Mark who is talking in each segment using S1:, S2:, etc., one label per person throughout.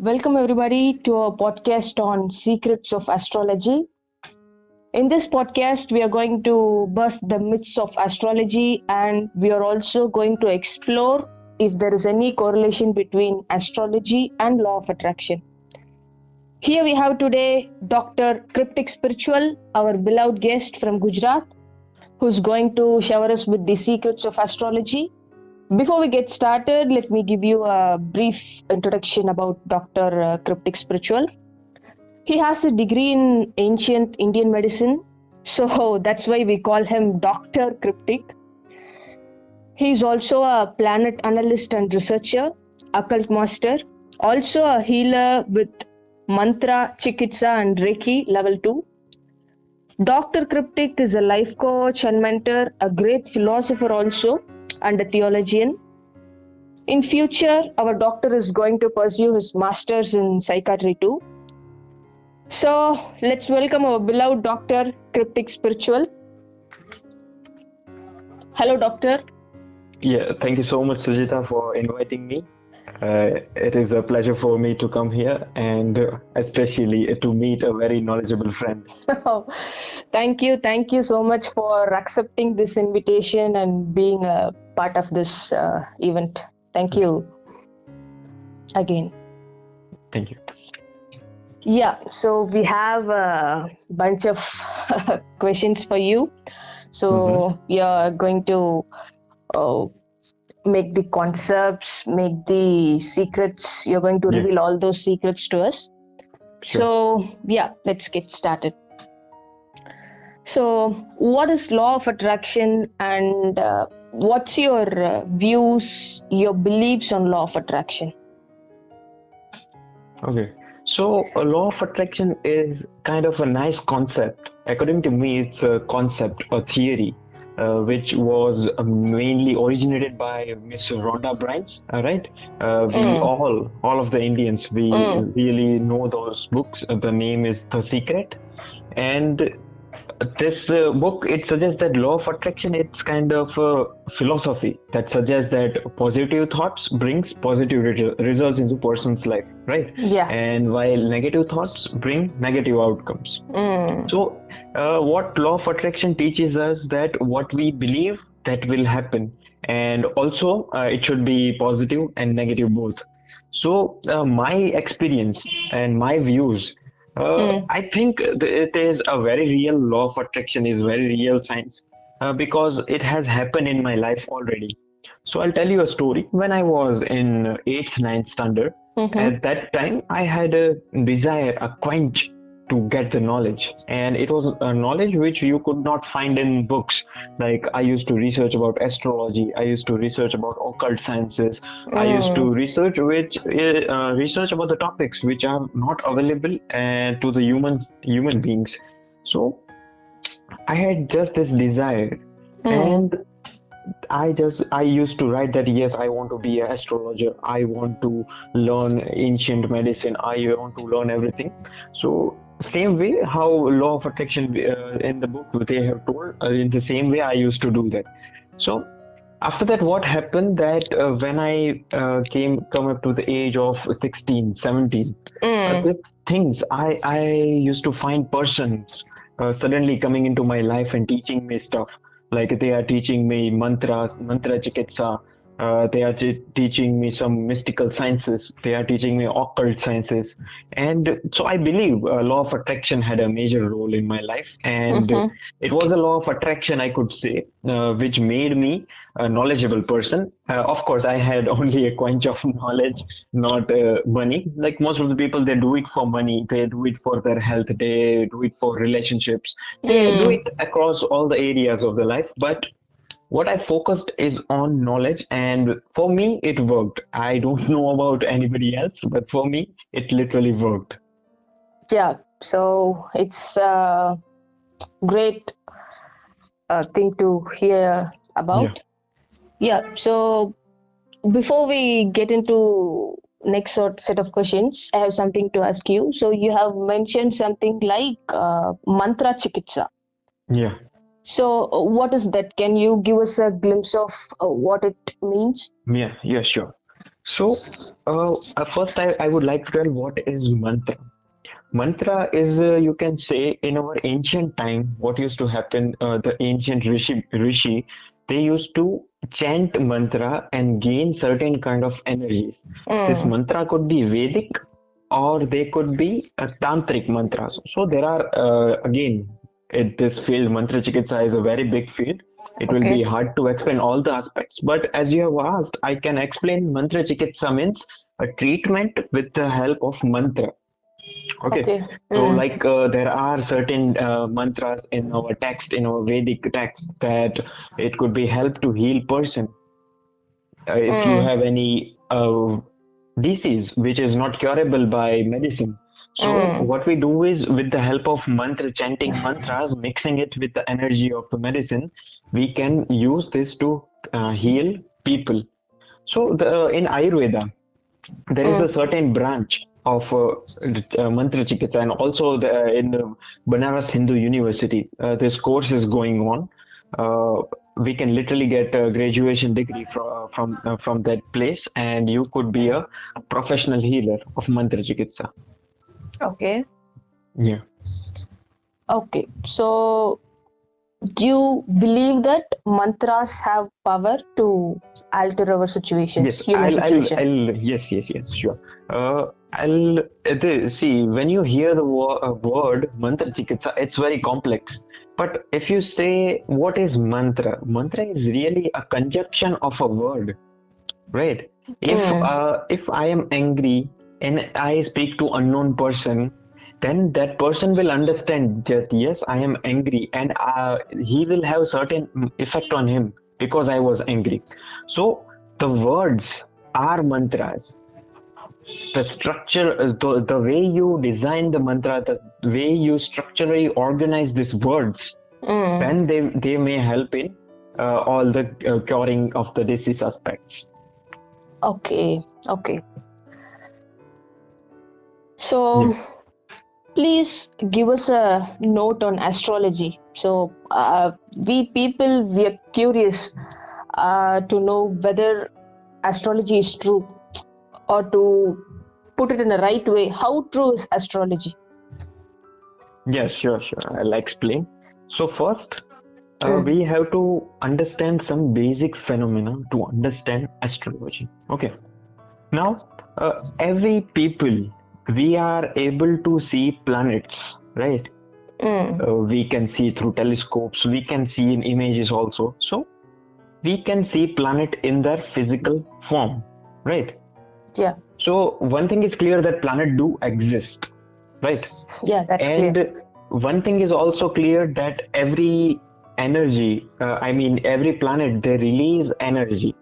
S1: Welcome everybody to our podcast on secrets of astrology. In this podcast, we are going to bust the myths of astrology and we are also going to explore if there is any correlation between astrology and law of attraction. Here we have today DR.Cryptic Spiritual, our beloved guest from Gujarat, who's going to shower us with the secrets of astrology. Before we get started, let me give you a brief introduction about DR.Cryptic Spiritual. He has a degree in ancient Indian medicine, so that's why we call him Dr. Cryptic. He is also a planet analyst and researcher, occult master, also a healer with mantra, chikitsa, and Reiki level 2. Dr. Cryptic is a life coach and mentor, a great philosopher also, and a theologian. In future, our doctor is going to pursue his masters in psychiatry too. So let's welcome our beloved DR.Cryptic Spiritual. Hello, doctor.
S2: Yeah, thank you so much, Sujita, for inviting me. It is a pleasure for me to come here and especially to meet a very knowledgeable friend.
S1: Thank you so much for accepting this invitation and being a part of this event. Thank you again.
S2: Thank you.
S1: Yeah, so we have a bunch of questions for you. So we are going to make the concepts, make the secrets. You're going to
S2: Yeah.
S1: reveal all those secrets to us.
S2: Sure.
S1: So yeah, let's get started. So what is law of attraction and what's your views, your beliefs on law of attraction?
S2: Okay. So a law of attraction is kind of a nice concept. According to me, it's a concept or theory which was mainly originated by Miss Rhonda Byrne. Right? We all of the Indians, we really know those books. The name is The Secret, and this book, it suggests that law of attraction, it's kind of a philosophy that suggests that positive thoughts brings positive results into person's life, right?
S1: Yeah.
S2: And while negative thoughts bring negative outcomes. So what law of attraction teaches us that what we believe, that will happen, and also it should be positive and negative both. So my experience and my views, I think it is a very real law of attraction, is very real science, because it has happened in my life already. So I'll tell you a story. When I was in 8th, 9th standard, at that time I had a desire, a quench to get the knowledge, and it was a knowledge which you could not find in books. Like, I used to research about astrology, I used to research about occult sciences, I used to research about the topics which are not available to the human beings. So I had just this desire, and I used to write that yes, I want to be an astrologer. I want to learn ancient medicine. I want to learn everything. So same way how law of attraction in the book they have told, in the same way I used to do that. So after that, what happened that when I come up to the age of 16, 17, the things I used to find persons suddenly coming into my life and teaching me stuff. Like, they are teaching me mantras, mantra chikitsa. They are teaching me some mystical sciences. They are teaching me occult sciences. And so I believe law of attraction had a major role in my life. And it was a law of attraction, I could say, which made me a knowledgeable person. Of course, I had only a quench of knowledge, not money. Like most of the people, they do it for money, they do it for their health, they do it for relationships, they do it across all the areas of the life. But what I focused is on knowledge, and for me, it worked. I don't know about anybody else, but for me, it literally worked.
S1: Yeah, so it's a great thing to hear about. Yeah, so before we get into next set of questions, I have something to ask you. So you have mentioned something like mantra chikitsa.
S2: Yeah.
S1: So what is that? Can you give us a glimpse of what it means?
S2: Yeah, sure. So, first I would like to tell what is mantra. Mantra is, you can say, in our ancient time, what used to happen, the ancient rishi, they used to chant mantra and gain certain kind of energies. This
S1: Mm.
S2: mantra could be Vedic or they could be tantric mantras. So there are, again, this field, mantra chikitsa is a very big field. It will be
S1: Okay.
S2: hard to explain all the aspects, but as you have asked, I can explain mantra chikitsa means a treatment with the help of mantra. Okay,
S1: Okay.
S2: so
S1: Mm.
S2: like there are certain mantras in our text, in our Vedic text, that it could be help to heal person. If you
S1: Mm.
S2: have any disease which is not curable by medicine, so
S1: Mm.
S2: what we do is with the help of mantra chanting mantras, mixing it with the energy of the medicine, we can use this to heal people. So in Ayurveda, there is a
S1: Mm.
S2: certain branch of mantra chikitsa, and also in Banaras Hindu University, this course is going on. We can literally get a graduation degree from that place, and you could be a professional healer of mantra chikitsa.
S1: Okay.
S2: Yeah.
S1: Okay. So, do you believe that mantras have power to alter our situations,
S2: Yes,
S1: human situation?
S2: yes, sure. See, when you hear the word mantra chikitsa, it's very complex. But if you say what is mantra, mantra is really a conjunction of a word, right?
S1: Mm.
S2: If I am angry and I speak to unknown person, then that person will understand that yes, I am angry, and he will have certain effect on him because I was angry. So the words are mantras. The structure, the way you design the mantra, the way you structurally organize these words,
S1: Mm.
S2: then they may help in all the curing of the disease aspects.
S1: Okay. Okay.
S2: Yeah.
S1: So, please give us a note on astrology. So, we people, we are curious to know whether astrology is true, or to put it in the right way. How true is astrology?
S2: Yeah, sure. I'll explain. So first,
S1: Mm.
S2: we have to understand some basic phenomena to understand astrology. Okay. Now, every people, we are able to see planets, right?
S1: Mm.
S2: We can see through telescopes. We can see in images also. So we can see planet in their physical form, right?
S1: Yeah.
S2: So one thing is clear that planet do exist, right?
S1: Yeah, that's clear.
S2: And one thing is also clear that every energy, I mean every planet, they release energy.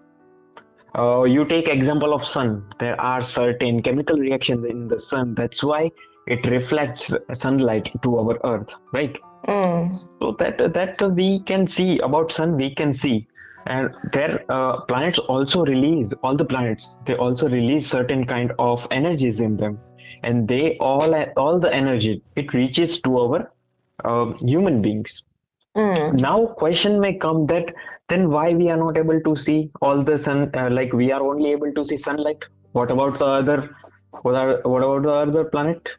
S2: You take example of sun. There are certain chemical reactions in the sun. That's why it reflects sunlight to our earth, right?
S1: Mm.
S2: So that we can see about sun, we can see, and their planets also release, all the planets. They also release certain kind of energies in them, and they all the energy it reaches to our human beings.
S1: Mm.
S2: Now question may come that then why we are not able to see all the sun, like we are only able to see sunlight. What about the other? What about the other planet?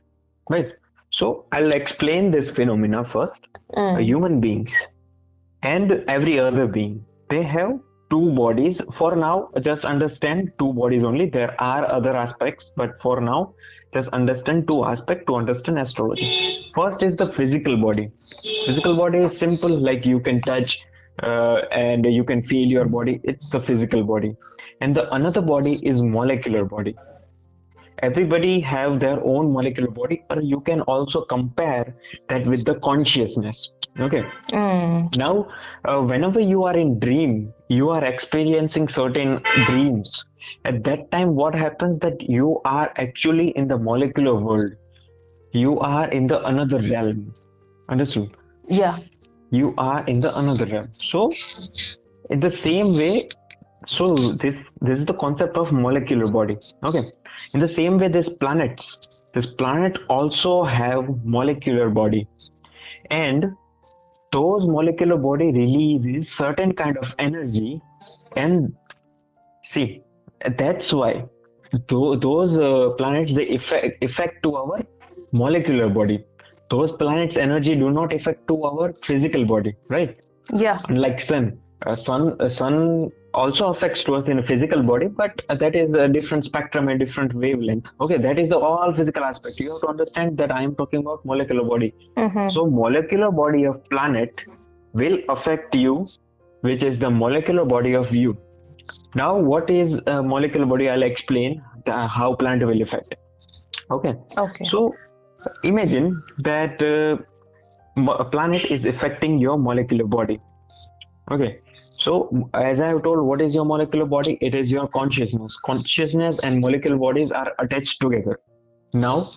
S2: Right. So I'll explain this phenomena first.
S1: Mm.
S2: Human beings and every other being, they have two bodies. For now, just understand two bodies only. There are other aspects, but for now, just understand two aspects to understand astrology. First is the physical body. Physical body is simple, like you can touch and you can feel your body. It's the physical body. And the another body is molecular body. Everybody have their own molecular body, or you can also compare that with the consciousness. Okay.
S1: Mm.
S2: Now, whenever you are in dream, you are experiencing certain dreams. At that time, what happens that you are actually in the molecular world. You are in the another realm. Understood?
S1: Yeah.
S2: You are in the another realm. So, in the same way, so this is the concept of molecular body. Okay. In the same way, these planets, this planet also have molecular body, and those molecular body releases certain kind of energy. And see, That's why those planets, they effect to our molecular body. Those planets' energy do not affect to our physical body, right?
S1: Yeah.
S2: Unlike sun also affects to us in a physical body, but that is a different spectrum, a different wavelength. Okay, that is the all physical aspect. You have to understand that I am talking about molecular body.
S1: Mm-hmm.
S2: So molecular body of planet will affect you, which is the molecular body of you. Now, what is a molecular body? I'll explain how plant will affect. Okay,
S1: Okay.
S2: so imagine that a planet is affecting your molecular body. Okay, so as I have told, what is your molecular body? It is your consciousness. Consciousness and molecular bodies are attached together. Now,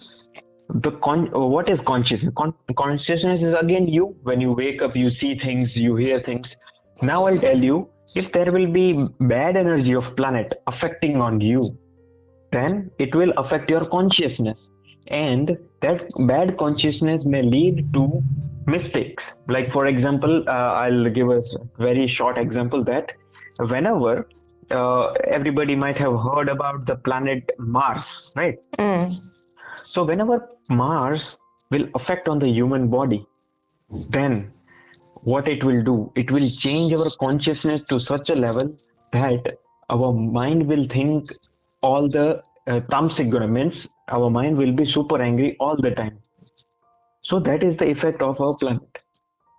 S2: what is consciousness? Consciousness is again you. When you wake up, you see things, you hear things. Now I'll tell you, if there will be bad energy of planet affecting on you, then it will affect your consciousness, and that bad consciousness may lead to mistakes. Like for example, I'll give a very short example that whenever everybody might have heard about the planet Mars, right?
S1: Mm.
S2: So whenever Mars will affect on the human body, then what it will do, it will change our consciousness to such a level that our mind will think all the tamasic guna, means our mind will be super angry all the time. So that is the effect of our planet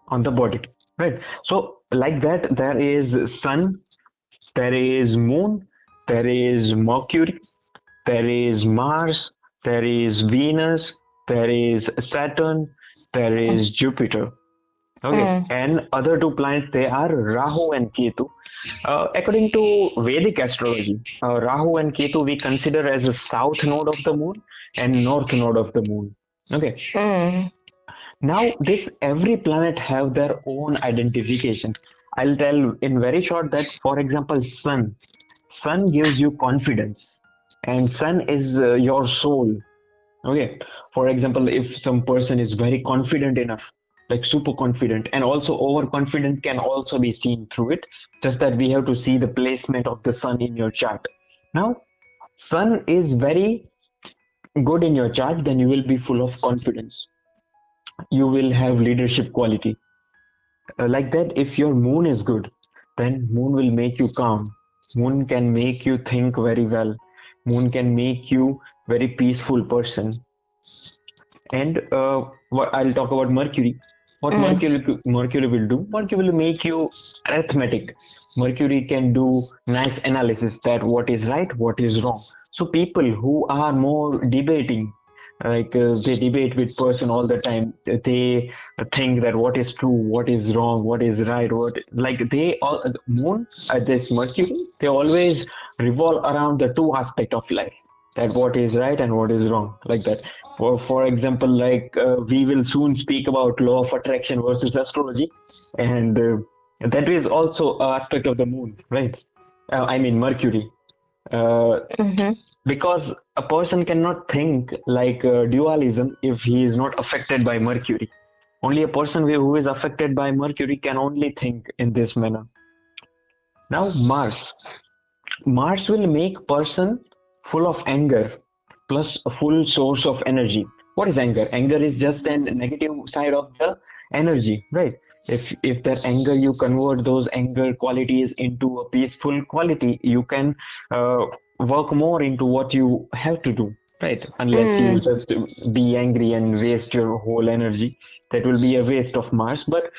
S2: on the body, right? So like that, there is sun, there is moon, there is mercury, there is Mars, there is Venus, there is Saturn, there is Jupiter. Okay,
S1: Mm.
S2: and other two planets, they are Rahu and Ketu. According to Vedic astrology, Rahu and Ketu we consider as a south node of the moon and north node of the moon. Okay,
S1: Mm.
S2: now this every planet have their own identification. I'll tell in very short that, for example, sun gives you confidence, and sun is your soul. Okay, for example, if some person is very confident enough, like super confident, and also overconfident can also be seen through it, just that we have to see the placement of the sun in your chart. Now, sun is very good in your chart, then you will be full of confidence. You will have leadership quality. Like that, if your moon is good, then moon will make you calm. Moon can make you think very well. Moon can make you very peaceful person. And what I'll talk about Mercury. What
S1: Mm.
S2: Mercury will do? Mercury will make you arithmetic. Mercury can do nice analysis that what is right, what is wrong. So people who are more debating, like they debate with person all the time. They think that what is true, what is wrong, what is right, what like they all Moon, this Mercury, they always revolve around the two aspect of life, that what is right and what is wrong, like that. For example, like we will soon speak about law of attraction versus astrology, and that is also an aspect of the moon, right? I mean Mercury, uh,
S1: Mm-hmm.
S2: because a person cannot think like dualism if he is not affected by Mercury. Only a person who is affected by Mercury can only think in this manner. Now Mars will make person full of anger plus a full source of energy. What is anger? Anger is just a negative side of the energy, right? If that anger you convert those anger qualities into a peaceful quality, you can uh, work more into what you have to do, right? Unless you
S1: Mm.
S2: just be angry and waste your whole energy, that will be a waste of Mars. But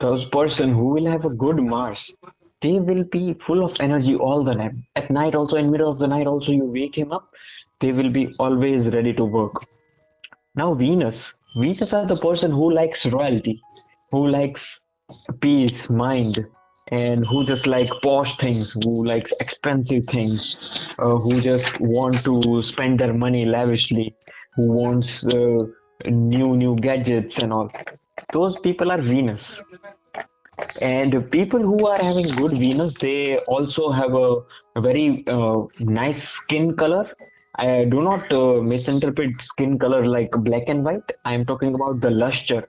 S2: those person who will have a good Mars, they will be full of energy all the time. At night also, in middle of the night also, you wake him up, they will be always ready to work. Now Venus are the person who likes royalty, who likes peace, mind, and who just like posh things, who likes expensive things, who just want to spend their money lavishly, who wants new gadgets and all. Those people are Venus. And people who are having good Venus, they also have a very nice skin color. I do not misinterpret skin color like black and white. I am talking about the luster.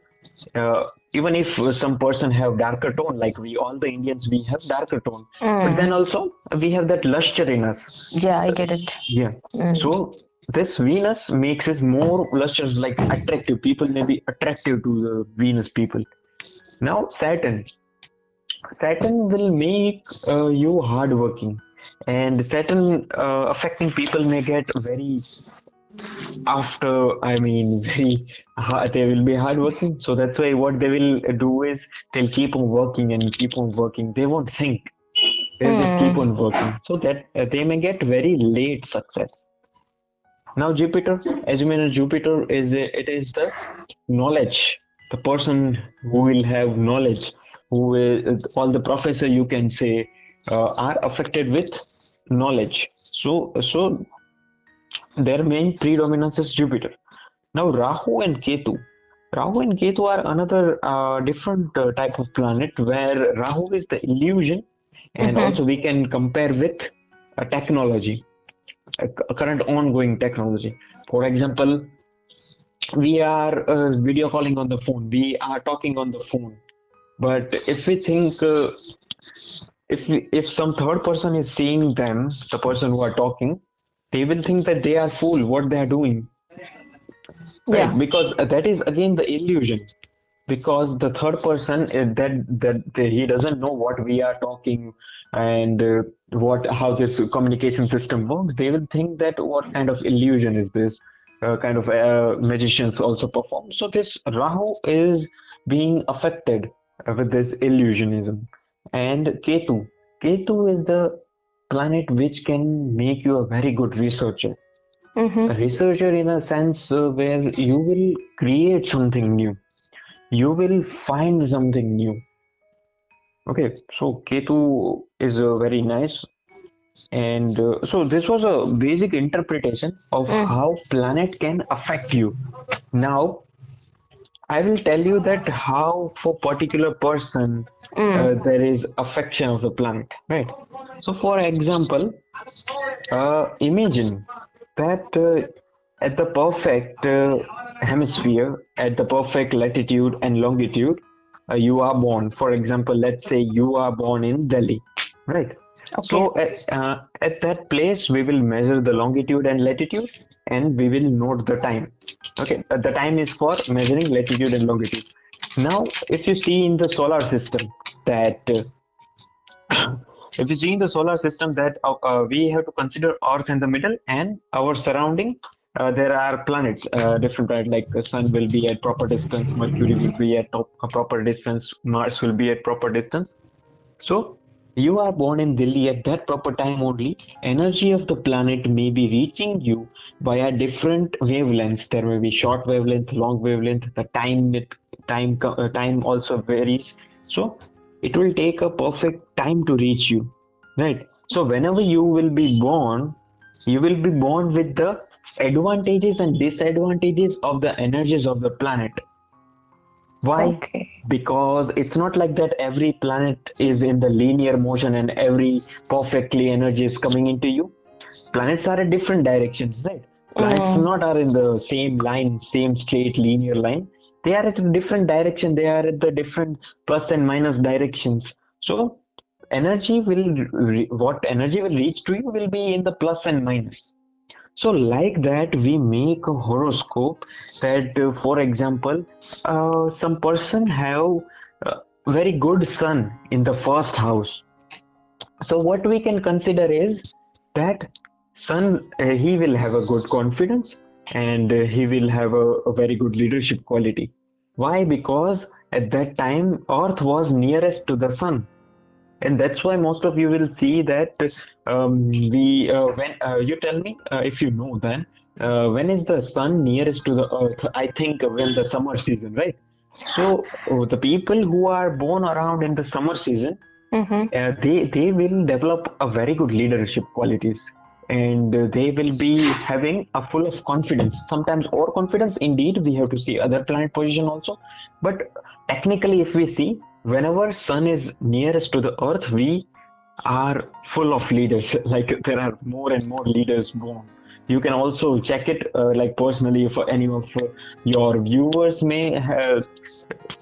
S2: uh, even if some person have darker tone, like we all the Indians, we have darker tone, but then
S1: Mm.
S2: also we have that luster in us.
S1: Yeah, I get it.
S2: Yeah.
S1: Mm.
S2: So this Venus makes us more lustrous, like attractive. People may be attractive to the Venus people. Now Saturn will make you hardworking, and Saturn affecting people may get very after. I mean, very hard, they will be hardworking. So that's why what they will do is they'll keep on working and keep on working. They won't think. They'll just keep
S1: Mm.
S2: on working. So that they may get very late success. Now Jupiter, as you know, Jupiter it is the knowledge, the person who will have knowledge, who is all the professor you can say are affected with knowledge. So their main predominance is Jupiter. Now Rahu and Ketu. Rahu and Ketu are another different type of planet where Rahu is the illusion, and
S1: Mm-hmm.
S2: also we can compare with technology, current ongoing technology. For example, we are video calling on the phone, we are talking on the phone, but if we think if some third person is seeing them, the person who are talking, they will think that they are fool what they are doing, right?
S1: Yeah.
S2: Because that is again the illusion, because the third person he doesn't know what we are talking, and what how this communication system works. They will think that what kind of illusion is this, kind of magicians also perform. So this Rahu is being affected with this illusionism. And Ketu is the planet which can make you a very good researcher, a
S1: Mm-hmm.
S2: researcher in a sense where you will create something new, you will find something new. Okay, so Ketu is very nice. And so this was a basic interpretation of
S1: Mm.
S2: how planet can affect you. Now I will tell you that how for particular person
S1: Mm.
S2: there is affection of the planet, right? So for example, imagine that at the perfect hemisphere, at the perfect latitude and longitude, you are born. For example, let's say you are born in Delhi, right?
S1: Okay.
S2: So at that place, we will measure the longitude and latitude, and we will note the time. Okay, the time is for measuring latitude and longitude. Now, if you see in the solar system that if you see in the solar system that we have to consider Earth in the middle and our surrounding, there are planets, different planets, like the Sun will be at proper distance, Mercury will be at a proper distance, Mars will be at proper distance. So you are born in Delhi at that proper time only. Energy of the planet may be reaching you via different wavelengths. There may be short wavelength, long wavelength. The time also varies. So it will take a perfect time to reach you, right? So whenever you will be born, you will be born with the advantages and disadvantages of the energies of the planet. Why?
S1: Okay.
S2: Because it's not like that every planet is in the linear motion and every perfectly energy is coming into you. Planets are at different directions, right? Planets
S1: Mm.
S2: not are in the same line, same straight linear line. They are at a different direction. They are at the different plus and minus directions. So what energy will reach to you will be in the plus and minus. So, like that, we make a horoscope that, for example, some person have very good sun in the first house. So, what we can consider is that sun, he will have a good confidence, and he will have a very good leadership quality. Why? Because at that time, Earth was nearest to the sun, and that's why most of you will see that we when you tell me if you know, then when is the sun nearest to the earth? I think when the summer season, right? So the people who are born around in the summer season,
S1: Mm-hmm.
S2: they will develop a very good leadership qualities, and they will be having a full of confidence, sometimes overconfidence. Indeed, we have to see other planet position also, but technically if we see, whenever sun is nearest to the earth, we are full of leaders like there are more and more leaders born, You can also check it like personally if any of your viewers may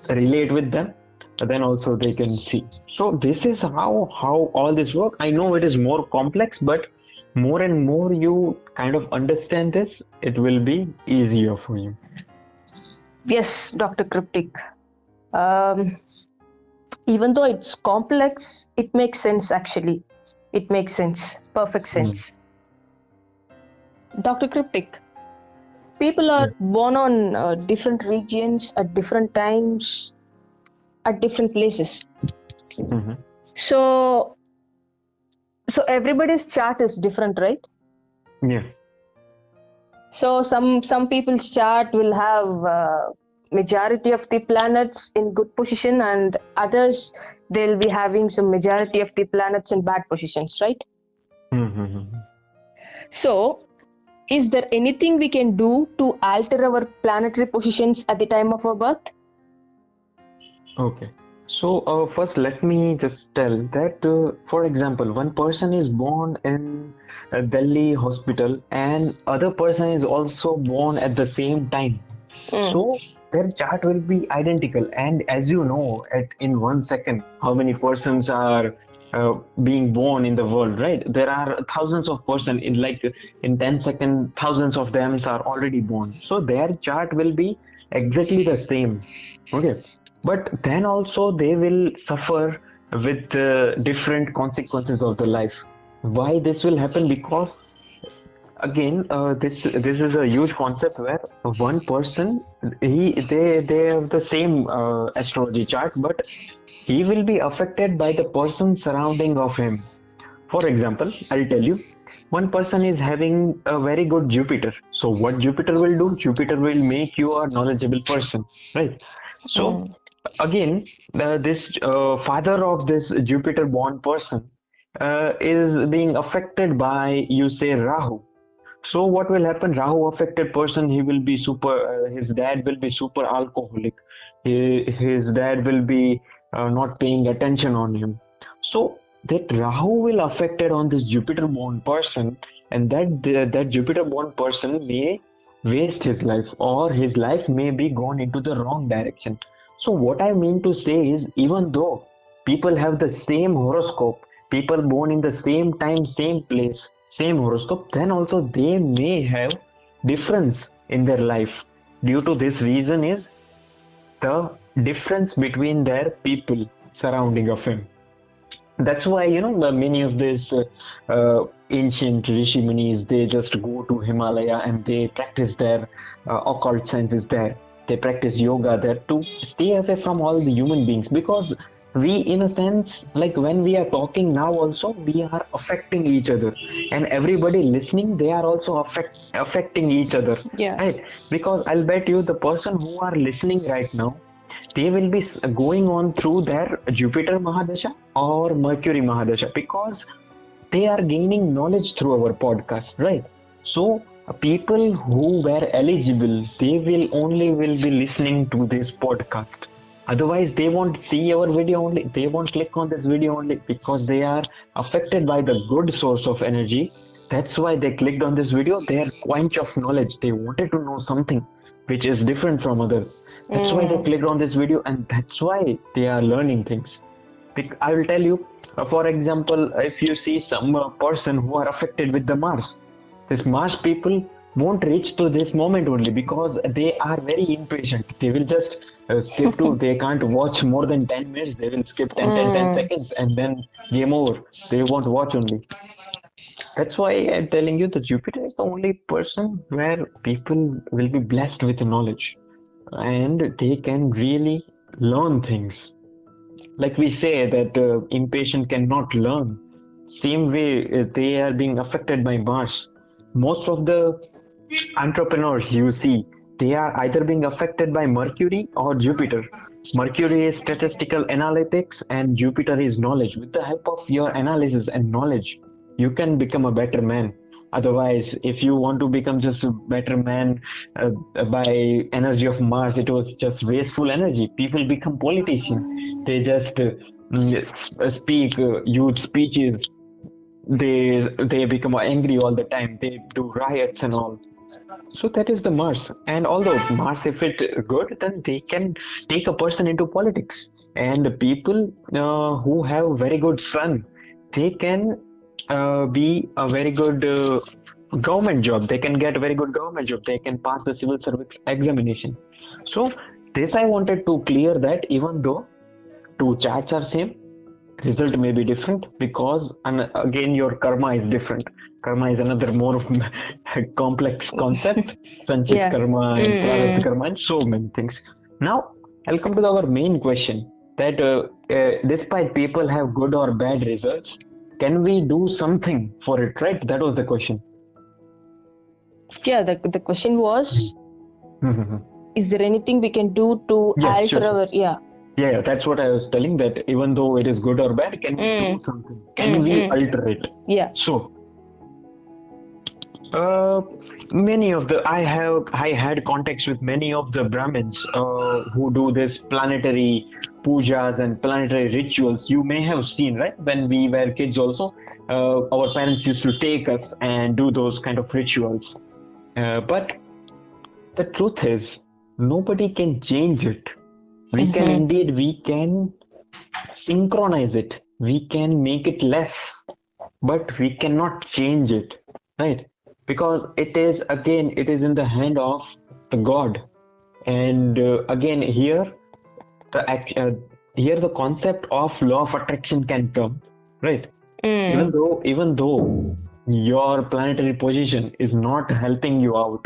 S2: relate with them, then also they can see. So this is how all this work. I know it is more complex, but more and more you kind of understand this, it will be easier for you.
S1: Yes, Dr. Cryptic. Um, Even though it's complex, it makes sense actually. It makes sense. Perfect
S2: Mm.
S1: sense. Dr. Cryptic, people are
S2: Yeah.
S1: born on different regions at different times, at different places.
S2: Mhm.
S1: So, so everybody's chart is different, right?
S2: Yeah.
S1: So some people's chart will have majority of the planets in good position, and others they'll be having some majority of the planets in bad positions, right?
S2: Mhm.
S1: So, is there anything we can do to alter our planetary positions at the time of our birth?
S2: Okay. So first, let me just tell that, for example, one person is born in a Delhi hospital, and other person is also born at the same time.
S1: Mm.
S2: So their chart will be identical. And as you know, at in 1 second, how many persons are being born in the world, right? There are thousands of person in like in 10 seconds, thousands of them are already born. So their chart will be exactly the same. Okay, but then also they will suffer with different consequences of the life. Why this will happen? Because again, this is a huge concept where one person, they have the same astrology chart, but he will be affected by the person surrounding of him. For example, I'll tell you, one person is having a very good Jupiter. So what Jupiter will do? Jupiter will make you a knowledgeable person, right? So
S1: Mm.
S2: again, this father of this Jupiter born person is being affected by, you say, Rahu. So what will happen? Rahu affected person, he will be super. His dad will be super alcoholic. His dad will be not paying attention on him. So that Rahu will affected on this Jupiter-born person, and that Jupiter-born person may waste his life, or his life may be gone into the wrong direction. So what I mean to say is, even though people have the same horoscope, people born in the same time, same place, same horoscope, then also they may have difference in their life. Due to this reason is the difference between their people surrounding of him. That's why, many of these ancient rishi munis, they just go to Himalaya and they practice their occult sciences there. They practice yoga there to stay away from all the human beings, because we, in a sense, like when we are talking now, also we are affecting each other, and everybody listening, they are also affecting each other,
S1: Yeah.
S2: right? Because I'll bet you the person who are listening right now, they will be going on through their Jupiter Mahadasha or Mercury Mahadasha, because they are gaining knowledge through our podcast, right? So people who were eligible, they will only will be listening to this podcast. Otherwise, they won't see our video only. They won't click on this video only because they are affected by the good source of energy. That's why they clicked on this video. They are quench of knowledge. They wanted to know something which is different from others. That's why they
S1: Mm.
S2: clicked on this video, and that's why they are learning things. I will tell you, for example, if you see some person who are affected with the Mars, this Mars people won't reach to this moment only because they are very impatient. They will just skip to, they can't watch more than 10 minutes. They will skip 10
S1: Mm.
S2: seconds and then game over. They won't watch only. That's why I'm telling you that Jupiter is the only person where people will be blessed with knowledge and they can really learn things. Like we say that impatient cannot learn. Same way, they are being affected by Mars. Most of the entrepreneurs you see, they are either being affected by Mercury or Jupiter. Mercury is statistical analytics and Jupiter is knowledge. With the help of your analysis and knowledge, you can become a better man. Otherwise, if you want to become just a better man by energy of Mars, it was just wasteful energy. People become politicians. They just speak huge speeches, they become angry all the time. They do riots and all. So that is the Mars. And although Mars, if it good, then they can take a person into politics. And the people who have very good sun, they can be a very good government job. They can get a very good government job. They can pass the civil service examination. So this I wanted to clear that even though two charts are same, result may be different because and again your karma is different. Karma is another more complex concept. Sanchit
S1: Yeah.
S2: karma and prarabdha
S1: Mm.
S2: karma and so many things. Now I'll come to our main question that despite people have good or bad results, can we do something for it, right? That was the question.
S1: Yeah, the question was,
S2: Mhm.
S1: is there anything we can do to
S2: Yes, sure,
S1: alter
S2: sure.
S1: our, yeah.
S2: Yeah, that's what I was telling, that even though it is good or bad, can we do
S1: Mm.
S2: something? Can
S1: Mm.
S2: we
S1: Mm.
S2: alter it?
S1: Yeah.
S2: So Uh, many of the I had contacts with many of the Brahmins who do this planetary pujas and planetary rituals. You may have seen, right? When we were kids, also, our parents used to take us and do those kind of rituals. But the truth is, nobody can change it.
S1: Mm-hmm.
S2: We can synchronize it. We can make it less, but we cannot change it, right? Because it is in the hand of the God. And again, the act, uh, here the concept of law of attraction can come, right?
S1: Mm.
S2: Even though your planetary position is not helping you out,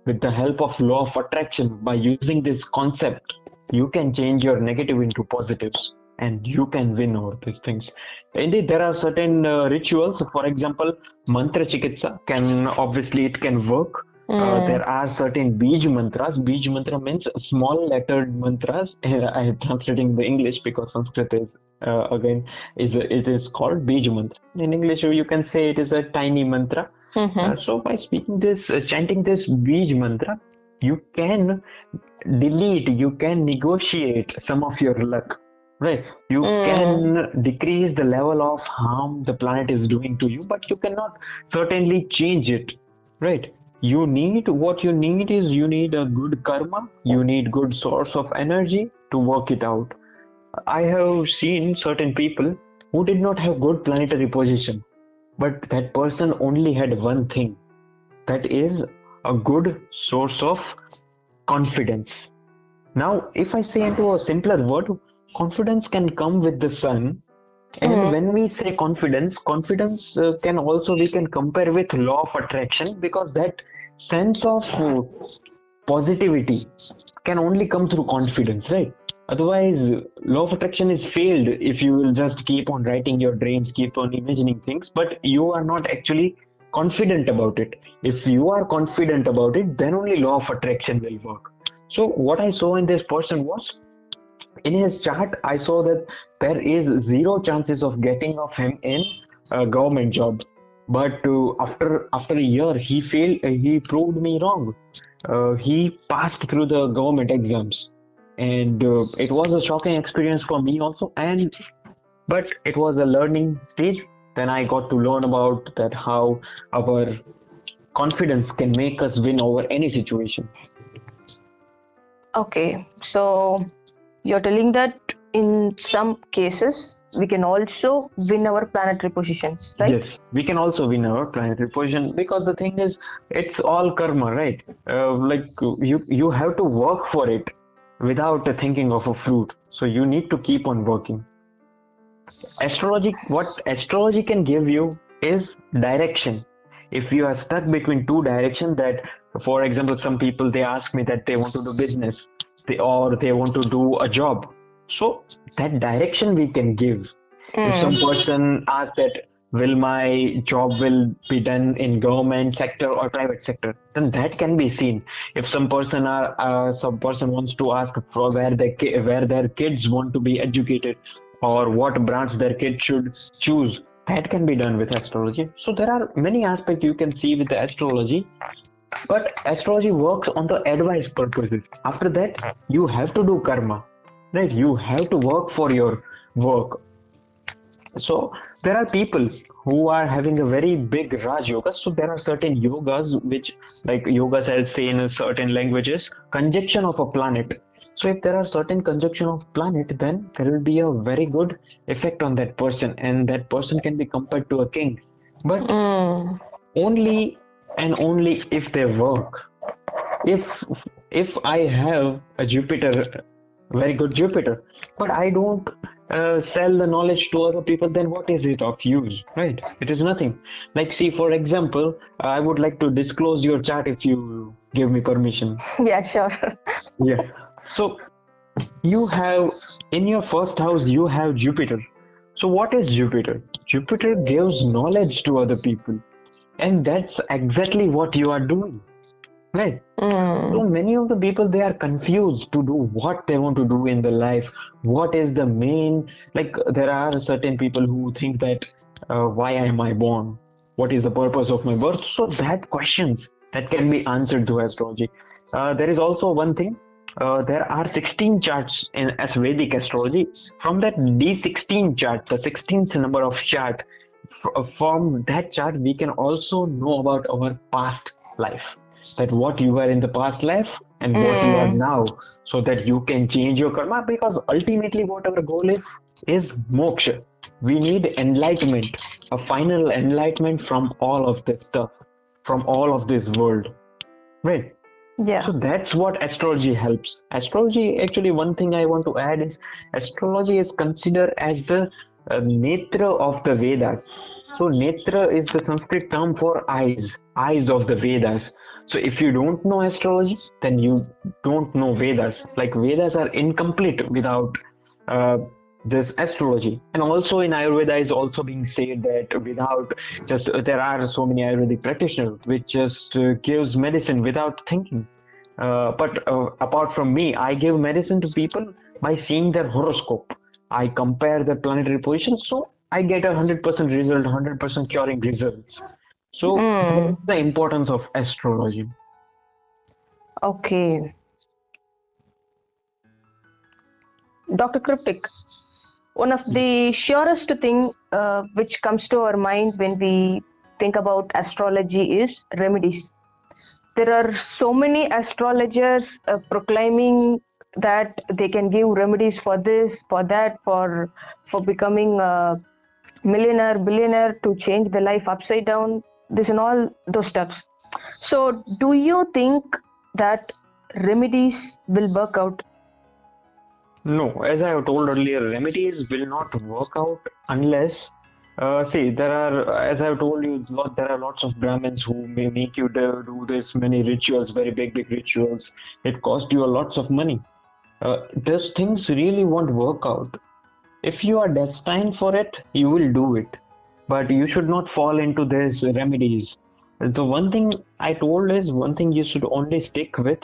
S2: with the help of law of attraction, by using this concept, you can change your negative into positives and you can win over these things. Indeed, there are certain rituals. For example, mantra chikitsa can obviously it can work.
S1: Mm.
S2: There are certain bij mantras. Bij mantra means small lettered mantras. I am translating the English because Sanskrit is again is it is called bij mantra. In English, you can say it is a tiny mantra.
S1: Mm-hmm.
S2: So by chanting this Bij mantra, you can you can negotiate some of your luck, right? You
S1: Mm.
S2: can decrease the level of harm the planet is doing to you, but you cannot certainly change it, right? What you need is you need a good karma, you need good source of energy to work it out. I have seen certain people who did not have good planetary position, but that person only had one thing, that is a good source of confidence. Now, if I say into a simpler word, confidence can come with the sun. And
S1: Mm.
S2: when we say confidence can also we can compare with law of attraction, because that sense of positivity can only come through confidence, right? Otherwise, law of attraction is failed if you will just keep on writing your dreams, keep on imagining things, but you are not actually confident about it. If you are confident about it, then only law of attraction will work. So what I saw in this person was, in his chart I saw that there is zero chances of getting of him in a government job. But after a year he failed, he proved me wrong. He passed through the government exams, and it was a shocking experience for me also, and but it was a learning stage. Then I got to learn about that how our confidence can make us win over any situation.
S1: Okay, so you're telling that in some cases we can also win our planetary positions, right?
S2: Yes, we can also win our planetary position, because the thing is, it's all karma, right? You have to work for it without thinking of a fruit. So you need to keep on working. What astrology can give you is direction. If you are stuck between two directions, that, for example, some people they ask me that they want to do business, or they want to do a job. So that direction we can give. If some
S1: Mm.
S2: person asks that will my job will be done in government sector or private sector, then that can be seen. If some person wants to ask for where their kids want to be educated, or what branch their kid should choose, that can be done with astrology. So there are many aspects you can see with the astrology, but astrology works on the advice purposes. After that, you have to do karma, right? You have to work for your work. So there are people who are having a very big Raj Yoga. So there are certain yogas which, like yoga says, say in a certain languages, conjunction of a planet. So if there are certain conjunction of planet, then there will be a very good effect on that person, and that person can be compared to a king. But
S1: Mm.
S2: only and only if they work. If I have a Jupiter, very good Jupiter, but I don't sell the knowledge to other people, then what is it of use, right? It is nothing. Like, see, for example, I would like to disclose your chart if you give me permission.
S1: Yeah, sure.
S2: Yeah. So you have, in your first house you have Jupiter. So what is Jupiter? Jupiter gives knowledge to other people, and that's exactly what you are doing, right? So
S1: Mm.
S2: many of the people, they are confused to do what they want to do in their life. What is the main, like there are certain people who think that why am I born? What is the purpose of my birth? So that questions that can be answered through astrology. There is also one thing. There are 16 charts in as Vedic astrology. From that D16 chart, the 16th number of chart, from that chart we can also know about our past life, that what you were in the past life and what you are
S1: Mm.
S2: now, so that you can change your karma, because ultimately what our goal is moksha. We need enlightenment, a final enlightenment from all of this stuff, from all of this world, right?
S1: Yeah.
S2: So that's what astrology helps. Astrology, actually, one thing I want to add is astrology is considered as the netra of the Vedas. So netra is the Sanskrit term for eyes, eyes of the Vedas. So if you don't know astrology, then you don't know Vedas. Like Vedas are incomplete without uh, this astrology. And also in Ayurveda is also being said that without just there are so many Ayurvedic practitioners which just gives medicine without thinking. But apart from me, I give medicine to people by seeing their horoscope. I compare their planetary positions, so I get 100% result, 100% curing results. So that is
S1: Mm.
S2: the importance of astrology.
S1: Okay. Dr. Cryptic, one of the surest thing which comes to our mind when we think about astrology is remedies. There are so many astrologers proclaiming that they can give remedies for this, for that, for becoming a millionaire, billionaire, to change the life upside down, this and all those steps. So do you think that remedies will work out?
S2: No, as I have told earlier, remedies will not work out unless, see, there are, as I have told you, there are lots of Brahmins who may make you do this many rituals, very big rituals. It costs you a lots of money. Those things really won't work out. If you are destined for it, you will do it. But you should not fall into these remedies. The one thing I told is one thing you should only stick with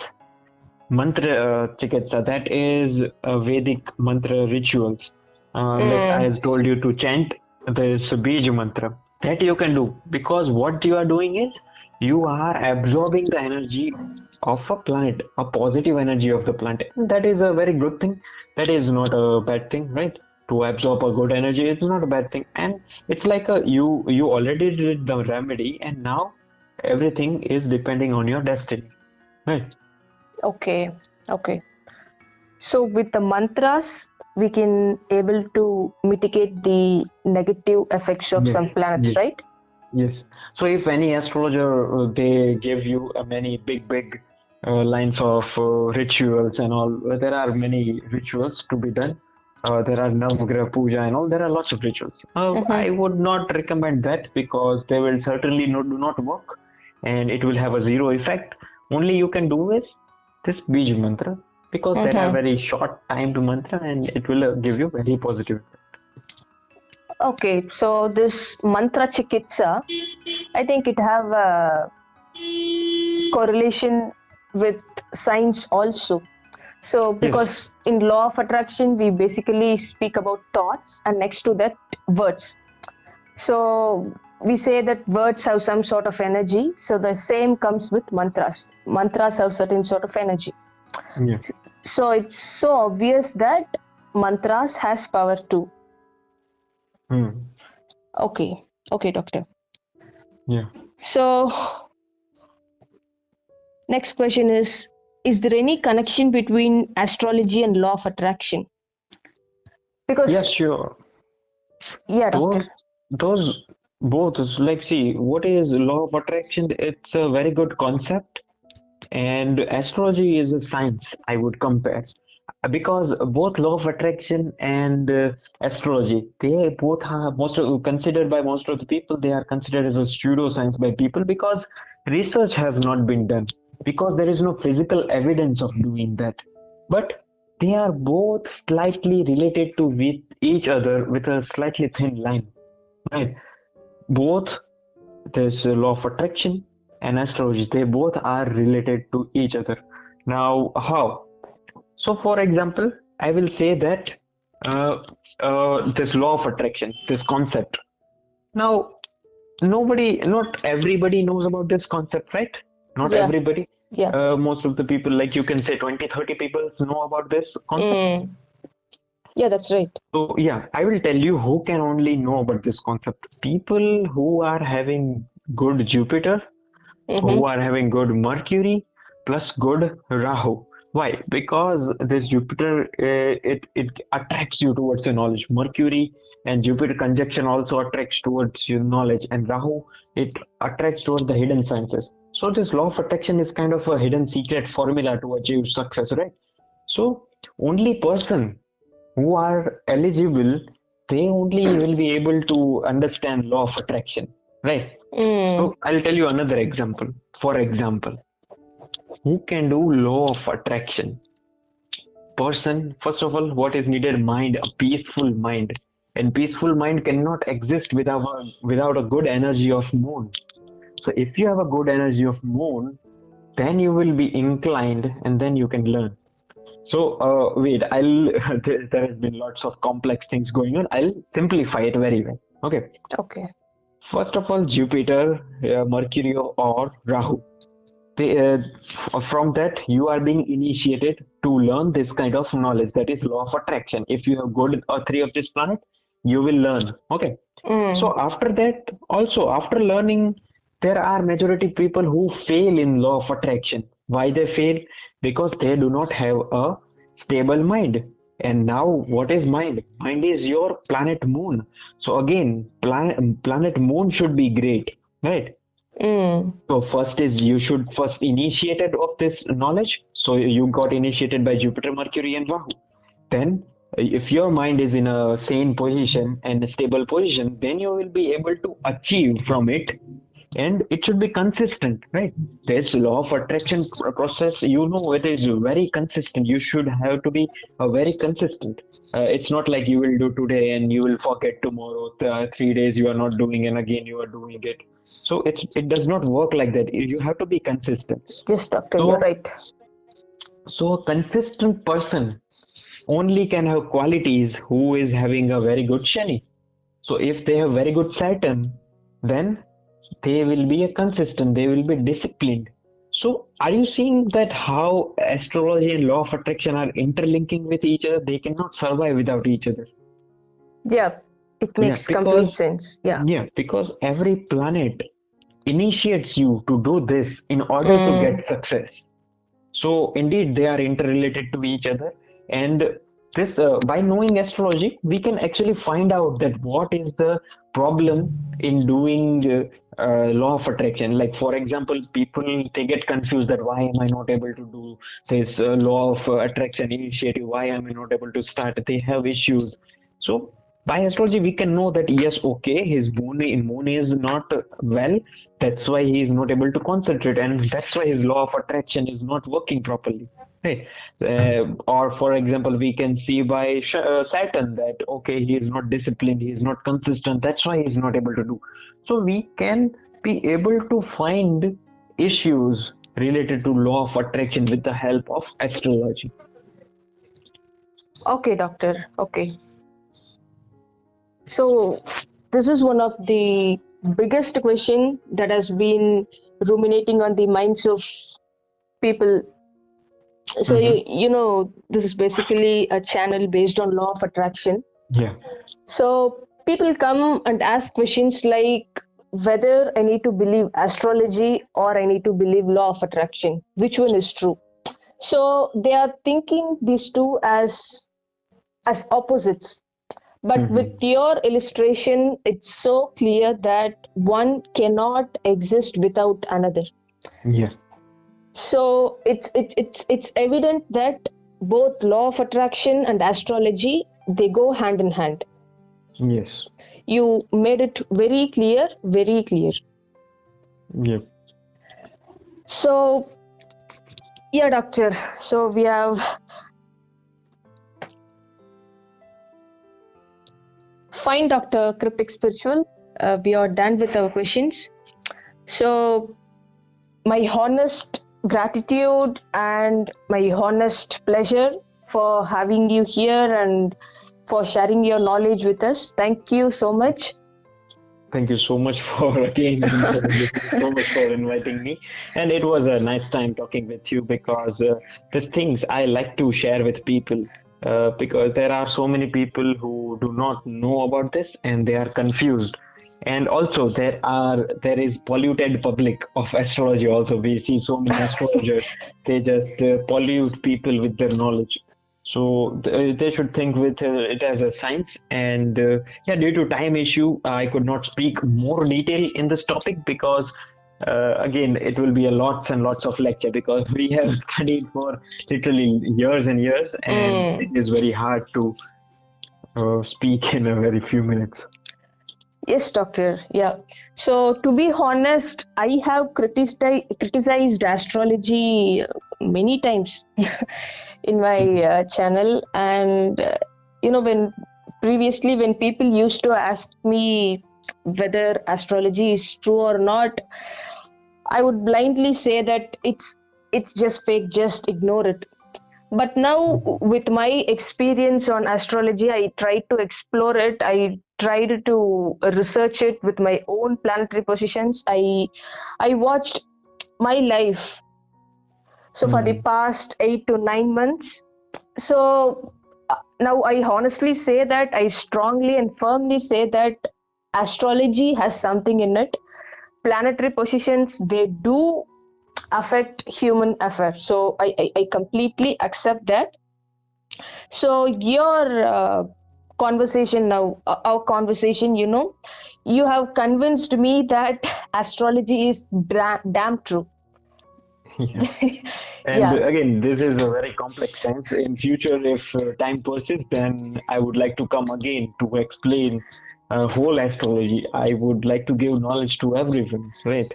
S2: mantra chikitsa, that is Vedic mantra rituals. Like I
S1: Mm.
S2: told you to chant this bij mantra, that you can do, because what you are doing is you are absorbing the energy of a planet, a positive energy of the planet. That is a very good thing. That is not a bad thing, right? To absorb a good energy, it's not a bad thing, and it's like you already did the remedy, and now everything is depending on your destiny, right?
S1: Okay, okay. So with the mantras, we can able to mitigate the negative effects of
S2: Yes,
S1: some planets,
S2: yes,
S1: right?
S2: yes. So if any astrologer they give you many big lines of rituals and all, there are many rituals to be done. There are Navgraha Puja and all. There are lots of rituals.
S1: Mm-hmm.
S2: I would not recommend that, because they will certainly do not work, and it will have a zero effect. Only you can do is this Bij mantra, because there are
S1: Mm-hmm.
S2: very short time to mantra, and it will give you very positive.
S1: Okay, so this mantra chikitsa, I think it have a correlation with science also. So
S2: Yes,
S1: because in law of attraction, we basically speak about thoughts and next to that words. So we say that words have some sort of energy. So the same comes with mantras. Mantras have certain sort of energy.
S2: yeah.
S1: So it's so obvious that mantras has power too.
S2: Hmm.
S1: Okay. Okay, doctor.
S2: Yeah.
S1: So, next question is there any connection between astrology and law of attraction?
S2: Yeah,
S1: Because,
S2: sure.
S1: yeah, doctor.
S2: Those both is like, see, what is law of attraction? It's a very good concept, and astrology is a science, I would compare. Because both law of attraction and astrology, they both are considered by most of the people, they are considered as a pseudoscience by people because research has not been done, because there is no physical evidence of doing that. But they are both slightly related to with each other with a slightly thin line, right? Both this law of attraction and astrology, they both are related to each other. Now, how? So, for example, I will say that uh, this law of attraction, this concept. Now, not everybody knows about this concept, right? Not
S1: Yeah,
S2: everybody.
S1: yeah.
S2: Most of the people, like you can say 20, 30 people know about this concept.
S1: Mm, yeah, that's right.
S2: So, yeah, I will tell you who can only know about this concept. People who are having good Jupiter, who
S1: Mm-hmm.
S2: are having good Mercury plus good Rahu. Why? Because this Jupiter, it attracts you towards your knowledge. Mercury and Jupiter conjunction also attracts towards your knowledge, and Rahu, it attracts towards the hidden sciences. So this law of attraction is kind of a hidden secret formula to achieve success, right? So only person who are eligible, they only will be able to understand law of attraction, right?
S1: Mm,
S2: So I'll tell you another example. For example, who can do law of attraction? Person, first of all, what is needed? Mind, a peaceful mind. And peaceful mind cannot exist without a good energy of moon. So if you have a good energy of moon, then you will be inclined and then you can learn. So wait, I'll there has been lots of complex things going on. I'll simplify it very well. Okay.
S1: okay.
S2: First of all, Jupiter, Mercury or Rahu. From that you are being initiated to learn this kind of knowledge, that is law of attraction. If you have good three of this planet, you will learn. Okay.
S1: Mm,
S2: So after that, also after learning, there are majority people who fail in law of attraction. Why they fail? Because they do not have a stable mind. And now what is mind? Mind is your planet moon. So again, planet moon should be great, right?
S1: mm,
S2: So first is you should first initiated of this knowledge. So you got initiated by Jupiter, Mercury, and Rahu. Then, if your mind is in a sane position and a stable position, then you will be able to achieve from it, and it should be consistent, right? This law of attraction process, you know, it is very consistent. You should have to be very consistent. It's not like you will do today and you will forget tomorrow. 3 days you are not doing, and again you are doing it. So it does not work like that. You have to be consistent.
S1: yes, doctor, you're
S2: So
S1: right.
S2: so a consistent person only can have qualities who is having a very good Shani. So if they have very good Saturn, then they will be a consistent, they will be disciplined. So are you seeing that how astrology and law of attraction are interlinking with each other? They cannot survive without each other.
S1: Yeah, it
S2: Yeah,
S1: makes complete
S2: because
S1: sense. Yeah.
S2: every planet initiates you to do this in order to
S1: Mm,
S2: get success. So indeed, they are interrelated to each other, and this by knowing astrology, we can actually find out that what is the problem in doing law of attraction. Like for example, people they get confused that why am I not able to do this law of attraction initiative? Why am I not able to start? They have issues. So by astrology, we can know that yes, okay, his moon is not well, that's why he is not able to concentrate, and that's why his law of attraction is not working properly. Hey, or for example, we can see by Saturn that okay, he is not disciplined, he is not consistent. That's why he is not able to do. So we can be able to find issues related to law of attraction with the help of astrology.
S1: okay, doctor. Okay. So this is one of the biggest question that has been ruminating on the minds of people. So
S2: Hmm.
S1: you know this is basically a channel based on law of attraction.
S2: Yeah.
S1: So people come and ask questions like whether I need to believe astrology or I need to believe law of attraction. Which one is true? So they are thinking these two as opposites. But with
S2: Mm-hmm.
S1: your illustration, it's so clear that one cannot exist without another.
S2: Yeah.
S1: So it's evident that both law of attraction and astrology, they go hand in hand.
S2: Yes.
S1: You made it very clear, very clear.
S2: Yeah.
S1: So yeah, doctor. So we have fine, Dr. Cryptic Spiritual. We are done with our questions. So my honest gratitude and my honest pleasure for having you here and for sharing your knowledge with us. Thank you so much.
S2: Thank you so much for again, and thank you so much for inviting me. And it was a nice time talking with you because there's things I like to share with people because there are so many people who do not know about this and they are confused. And also there is polluted public of astrology. Also, we see so many astrologers. They just pollute people with their knowledge. So they should think with it as a science. And yeah, due to time issue, I could not speak more detail in this topic because again, it will be a lots and lots of lecture because we have studied for literally years and years, and it is very hard to speak in a very few minutes.
S1: Yes, doctor. Yeah. So, to be honest, I have criticized astrology many times in my channel, and when previously when people used to ask me whether astrology is true or not, I would blindly say that it's just fake, just ignore it. But now,
S2: Mhm.
S1: with my experience on astrology, I tried to explore it. I tried to research it with my own planetary positions. I watched my life. So for the
S2: Mhm.
S1: past 8 to 9 months. So now I honestly say that I strongly and firmly say that astrology has something in it. Planetary positions, they do affect human affairs. So I completely accept that. So your conversation now, our conversation, you have convinced me that astrology is damn true.
S2: Yeah. And
S1: Yeah,
S2: again, this is a very complex science. In future, if time persists, then I would like to come again to explain whole astrology. I would like to give knowledge to everyone, right?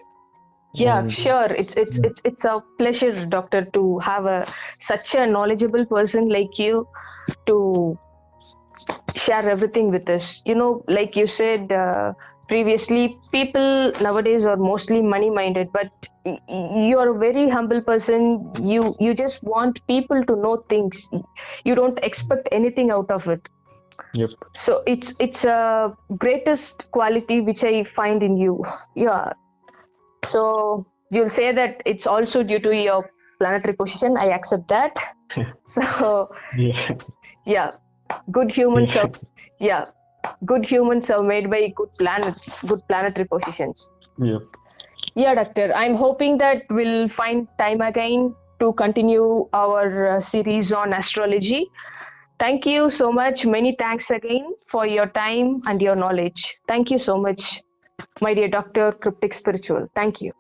S1: yeah,
S2: And
S1: sure. It's a pleasure, doctor, to have such a knowledgeable person like you to share everything with us. Like you said previously, people nowadays are mostly money minded, but you're a very humble person. You just want people to know things. You don't expect anything out of it.
S2: yep.
S1: So it's a greatest quality which I find in you. Yeah. So you'll say that it's also due to your planetary position. I accept that. So
S2: Yeah.
S1: yeah, good humans
S2: Yeah.
S1: are yeah, good humans are made by good planets, good planetary positions.
S2: Yep.
S1: Yeah, doctor. I'm hoping that we'll find time again to continue our series on astrology. Thank you so much. Many thanks again for your time and your knowledge. Thank you so much, my dear Doctor Cryptic Spiritual. Thank you.